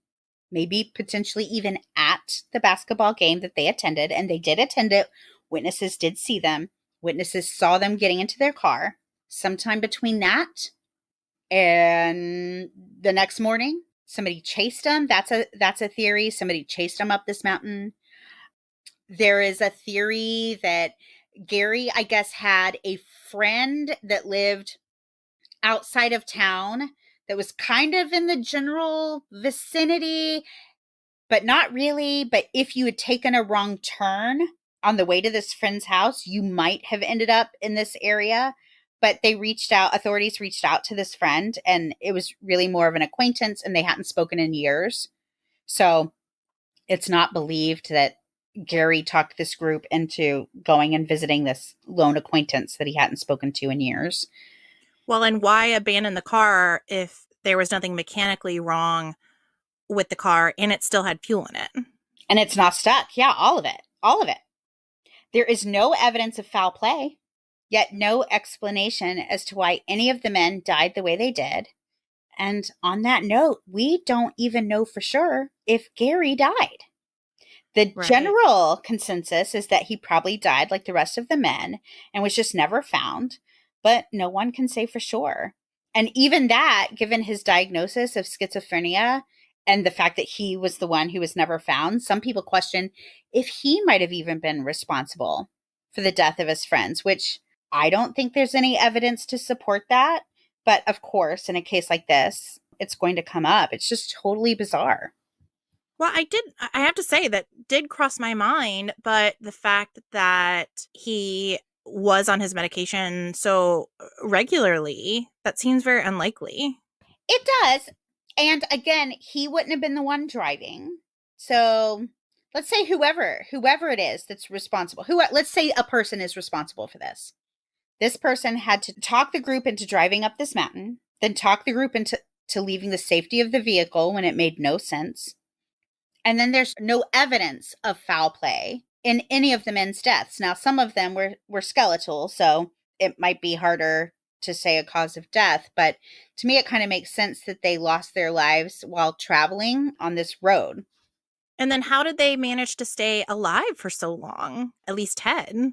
maybe potentially even at the basketball game that they attended, and they did attend it, witnesses did see them, witnesses saw them getting into their car, sometime between that and the next morning, somebody chased them. That's a theory. Somebody chased them up this mountain. There is a theory that Gary, I guess, had a friend that lived outside of town that was kind of in the general vicinity, but not really. But if you had taken a wrong turn on the way to this friend's house, you might have ended up in this area. But authorities reached out to this friend, and it was really more of an acquaintance, and they hadn't spoken in years. So it's not believed that, Gary talked this group into going and visiting this lone acquaintance that he hadn't spoken to in years. Well, and why abandon the car if there was nothing mechanically wrong with the car and it still had fuel in it? And it's not stuck. Yeah, all of it. All of it. There is no evidence of foul play, yet no explanation as to why any of the men died the way they did. And on that note, we don't even know for sure if Gary died. The Right. general consensus is that he probably died like the rest of the men and was just never found, but no one can say for sure. And even that, given his diagnosis of schizophrenia and the fact that he was the one who was never found, some people question if he might have even been responsible for the death of his friends, which I don't think there's any evidence to support that. But of course, in a case like this, it's going to come up. It's just totally bizarre. Well, I have to say that did cross my mind, but the fact that he was on his medication so regularly, that seems very unlikely. It does. And again, he wouldn't have been the one driving. So let's say whoever it is that's responsible, let's say a person is responsible for this. This person had to talk the group into driving up this mountain, then talk the group into leaving the safety of the vehicle when it made no sense. And then there's no evidence of foul play in any of the men's deaths. Now, some of them were skeletal, so it might be harder to say a cause of death. But to me, it kind of makes sense that they lost their lives while traveling on this road. And then how did they manage to stay alive for so long? At least Ted.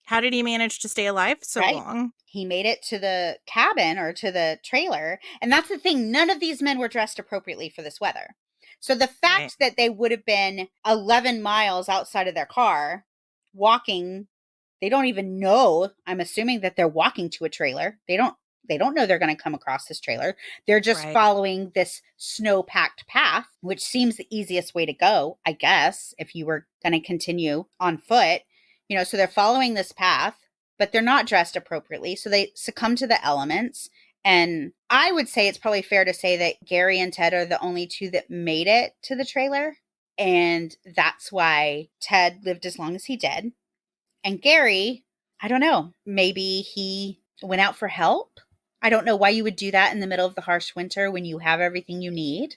How did he manage to stay alive so long? He made it to the cabin or to the trailer. And that's the thing. None of these men were dressed appropriately for this weather. So the fact that they would have been 11 miles outside of their car walking, they don't even know. I'm assuming that they're walking to a trailer. They don't know they're going to come across this trailer. They're just following this snow-packed path, which seems the easiest way to go, I guess, if you were going to continue on foot. You know, so they're following this path, but they're not dressed appropriately. So they succumb to the elements. And I would say it's probably fair to say that Gary and Ted are the only two that made it to the trailer. And that's why Ted lived as long as he did. And Gary, I don't know, maybe he went out for help. I don't know why you would do that in the middle of the harsh winter when you have everything you need.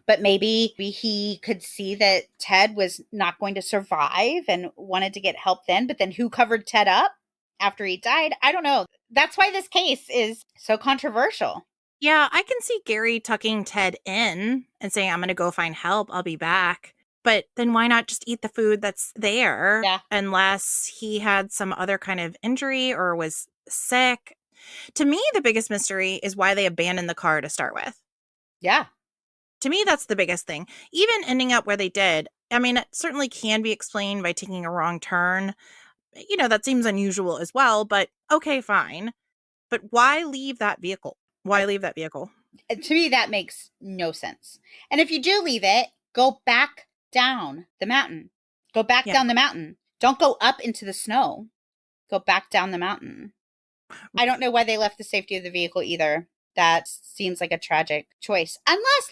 But maybe he could see that Ted was not going to survive and wanted to get help then. But then who covered Ted up after he died? I don't know. That's why this case is so controversial. Yeah, I can see Gary tucking Ted in and saying, I'm going to go find help. I'll be back. But then why not just eat the food that's there? Yeah. Unless he had some other kind of injury or was sick. To me, the biggest mystery is why they abandoned the car to start with. Yeah. To me, that's the biggest thing. Even ending up where they did, I mean, it certainly can be explained by taking a wrong turn. You know, that seems unusual as well, but okay, fine. But why leave that vehicle? Why leave that vehicle? To me, that makes no sense. And if you do leave it, go back down the mountain. Go back down the mountain. Don't go up into the snow. Go back down the mountain. I don't know why they left the safety of the vehicle either. That seems like a tragic choice. Unless,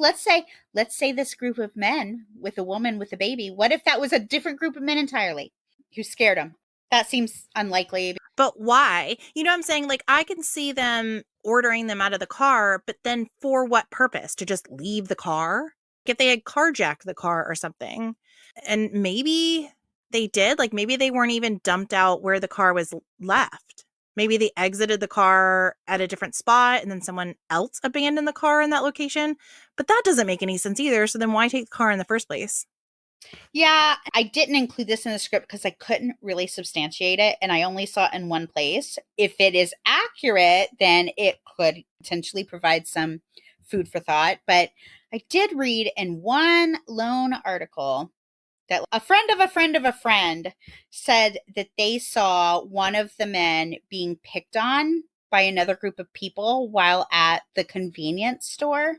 let's say this group of men with a woman with a baby, what if that was a different group of men entirely who scared them? That seems unlikely. But why? You know what I'm saying? Like, I can see them ordering them out of the car, but then for what purpose? To just leave the car? If they had carjacked the car or something. And maybe they did. Like, maybe they weren't even dumped out where the car was left. Maybe they exited the car at a different spot and then someone else abandoned the car in that location. But that doesn't make any sense either. So then why take the car in the first place? Yeah, I didn't include this in the script because I couldn't really substantiate it. And I only saw it in one place. If it is accurate, then it could potentially provide some food for thought. But I did read in one lone article that a friend of a friend of a friend said that they saw one of the men being picked on by another group of people while at the convenience store.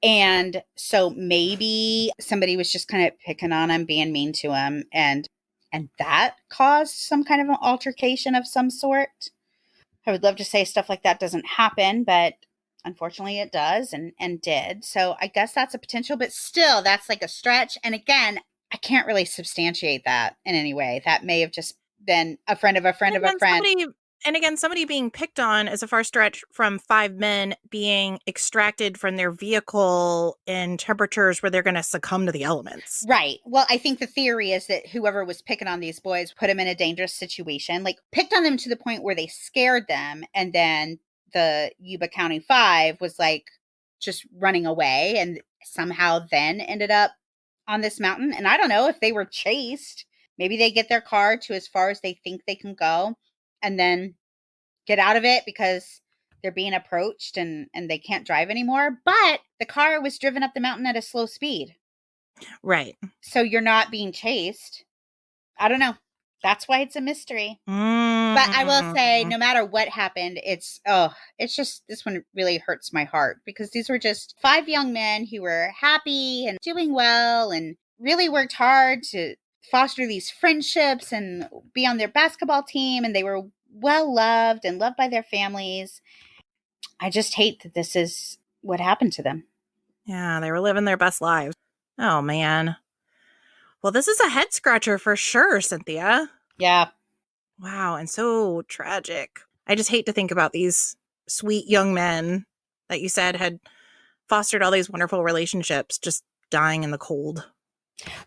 And so maybe somebody was just kind of picking on him, being mean to him, and that caused some kind of an altercation of some sort. I would love to say stuff like that doesn't happen, but unfortunately it does and did. So I guess that's a potential, but still that's like a stretch. And again, I can't really substantiate that in any way. That may have just been a friend of a friend And of a again, friend. somebody being picked on is a far stretch from 5 men being extracted from their vehicle in temperatures where they're going to succumb to the elements. Right. Well, I think the theory is that whoever was picking on these boys put them in a dangerous situation, like picked on them to the point where they scared them. And then the Yuba County Five was like just running away and somehow then ended up on this mountain. And I don't know if they were chased. Maybe they get their car to as far as they think they can go and then get out of it because they're being approached and they can't drive anymore. But the car was driven up the mountain at a slow speed. Right. So you're not being chased. I don't know. That's why it's a mystery. But I will say, no matter what happened, it's just, this one really hurts my heart because these were just 5 young men who were happy and doing well and really worked hard to foster these friendships and be on their basketball team. And they were well loved and loved by their families. I just hate that this is what happened to them. Yeah, they were living their best lives. Oh, man. Well, this is a head scratcher for sure, Cynthia. Yeah. Wow, and so tragic. I just hate to think about these sweet young men that you said had fostered all these wonderful relationships just dying in the cold.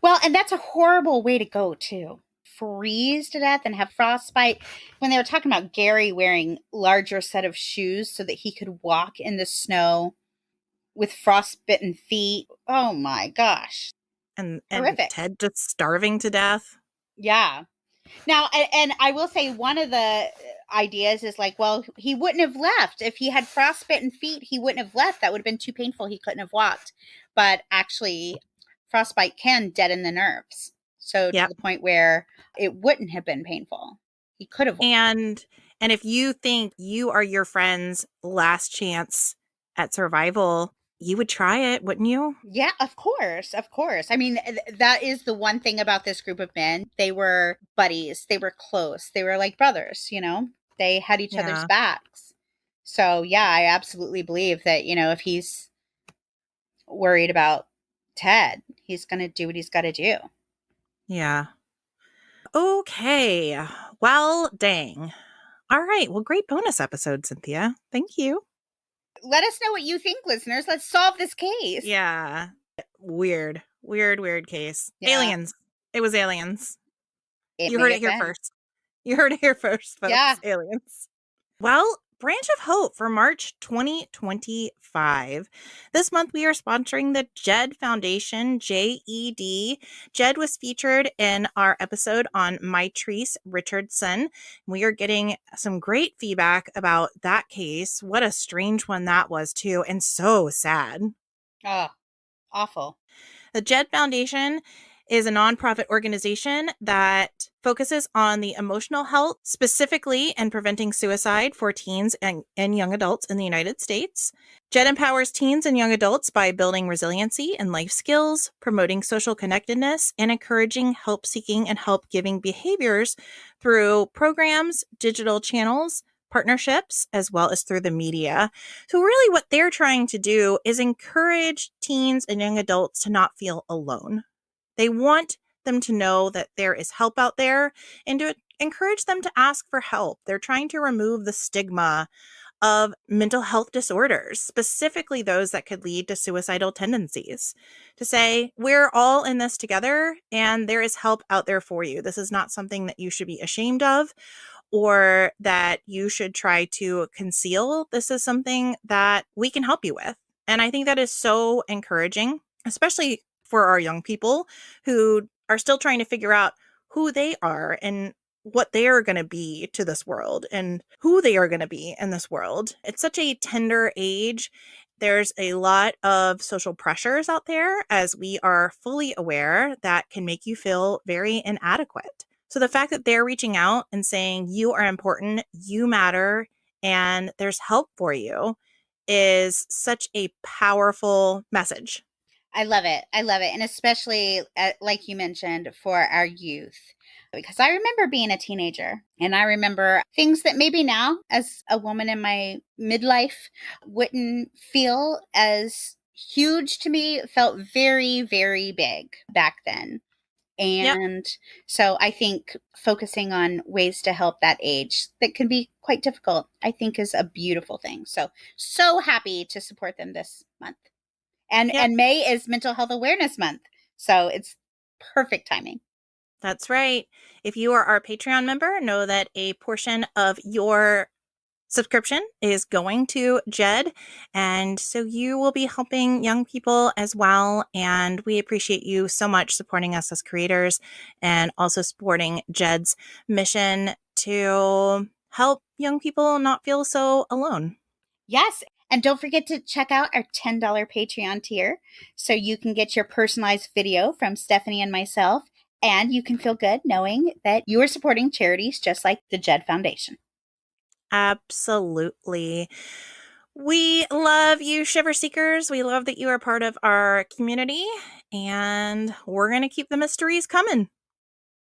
Well, and that's a horrible way to go, too. Freeze to death and have frostbite. When they were talking about Gary wearing larger set of shoes so that he could walk in the snow with frostbitten feet. Oh my gosh. And Horrific. Ted just starving to death. Yeah. Now, and I will say one of the ideas is like, well, he wouldn't have left. If he had frostbitten feet, he wouldn't have left. That would have been too painful. He couldn't have walked. But actually, frostbite can deaden the nerves. So to the point where it wouldn't have been painful. He could have walked. And if you think you are your friend's last chance at survival, you would try it, wouldn't you? Yeah, of course. Of course. I mean, that is the one thing about this group of men. They were buddies. They were close. They were like brothers, you know? They had each other's backs. So, yeah, I absolutely believe that, you know, if he's worried about Ted, he's going to do what he's got to do. Yeah. Okay. Well, dang. All right. Well, great bonus episode, Cynthia. Thank you. Let us know what you think, listeners. Let's solve this case. Yeah. Weird case. Yeah. Aliens. It was aliens. You heard it here first. You heard it here first, folks. Yeah. Aliens. Well, Branch of Hope for March 2025. This month we are sponsoring the JED Foundation, JED. JED was featured in our episode on Maitrice Richardson. We are getting some great feedback about that case. What a strange one that was, too, and so sad. Oh, awful. The JED Foundation is a nonprofit organization that focuses on the emotional health, specifically and preventing suicide for teens and young adults in the United States. JED empowers teens and young adults by building resiliency and life skills, promoting social connectedness, and encouraging help-seeking and help-giving behaviors through programs, digital channels, partnerships, as well as through the media. So really what they're trying to do is encourage teens and young adults to not feel alone. They want them to know that there is help out there and to encourage them to ask for help. They're trying to remove the stigma of mental health disorders, specifically those that could lead to suicidal tendencies. To say, we're all in this together and there is help out there for you. This is not something that you should be ashamed of or that you should try to conceal. This is something that we can help you with. And I think that is so encouraging, especially for our young people who are still trying to figure out who they are and what they are going to be to this world and who they are going to be in this world. It's such a tender age. There's a lot of social pressures out there, as we are fully aware, that can make you feel very inadequate. So the fact that they're reaching out and saying you are important, you matter, and there's help for you is such a powerful message. I love it. I love it. And especially, like you mentioned, for our youth. Because I remember being a teenager and I remember things that maybe now, as a woman in my midlife, wouldn't feel as huge to me, felt very, very big back then. And so I think focusing on ways to help that age that can be quite difficult, I think is a beautiful thing. So happy to support them this month. And May is Mental Health Awareness Month. So it's perfect timing. That's right. If you are our Patreon member, know that a portion of your subscription is going to JED. And so you will be helping young people as well. And we appreciate you so much supporting us as creators and also supporting JED's mission to help young people not feel so alone. Yes. And don't forget to check out our $10 Patreon tier so you can get your personalized video from Stephanie and myself. And you can feel good knowing that you are supporting charities just like the JED Foundation. Absolutely. We love you, Shiver Seekers. We love that you are part of our community, and we're going to keep the mysteries coming.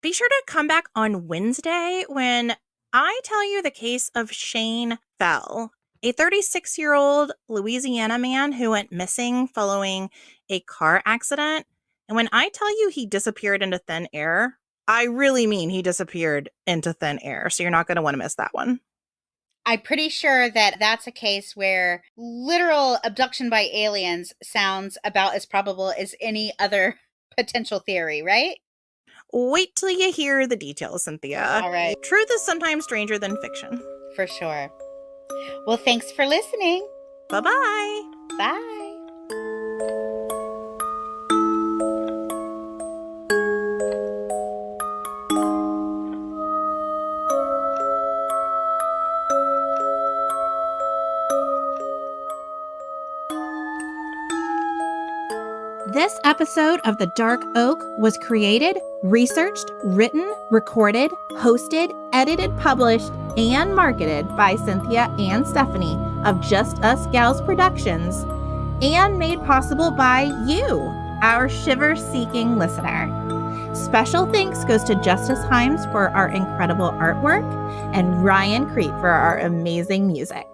Be sure to come back on Wednesday when I tell you the case of Shane Fell, a 36-year-old Louisiana man who went missing following a car accident. And when I tell you he disappeared into thin air, I really mean he disappeared into thin air. So you're not going to want to miss that one. I'm pretty sure that that's a case where literal abduction by aliens sounds about as probable as any other potential theory, right? Wait till you hear the details, Cynthia. All right. Truth is sometimes stranger than fiction. For sure. Well, thanks for listening. Bye-bye. Bye. This episode of The Dark Oak was created, researched, written, recorded, hosted, edited, published, and marketed by Cynthia and Stephanie of Just Us Gals Productions, and made possible by you, our shiver-seeking listener. Special thanks goes to Justice Himes for our incredible artwork and Ryan Crete for our amazing music.